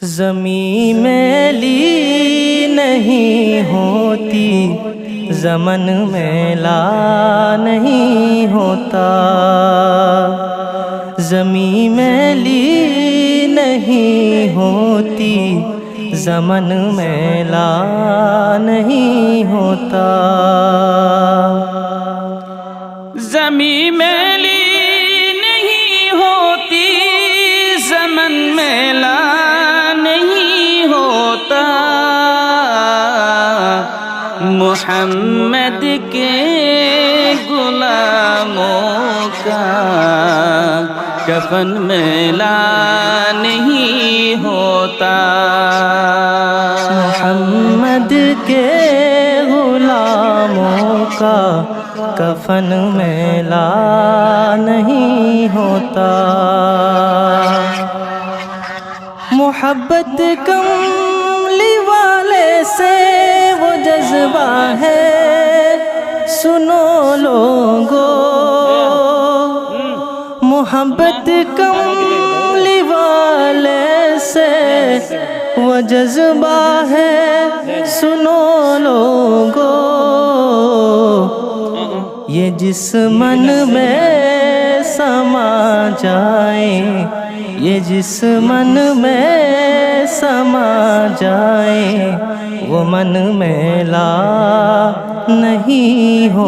زمیں میلی نہیں ہوتی، زمن میلا نہیں ہوتا۔ زمیں میلی نہیں ہوتی، زمن میلا نہیں ہوتا۔ زمیں میلی نہیں ہوتی، زمن میلا نہیں ہوتا۔ محمد کے غلاموں کا کفن میلا نہیں ہوتا۔ محمد کے غلاموں کا کفن میلا نہیں ہوتا۔ محبت کملی والے سے وہ جذبہ ہے، سنو لوگو۔ محبت کملی والے سے وہ جذبہ ہے، سنو لوگو۔ یہ جس من میں سما جائے، یہ جس من میں سما جائے، وہ من میلا نہیں ہو۔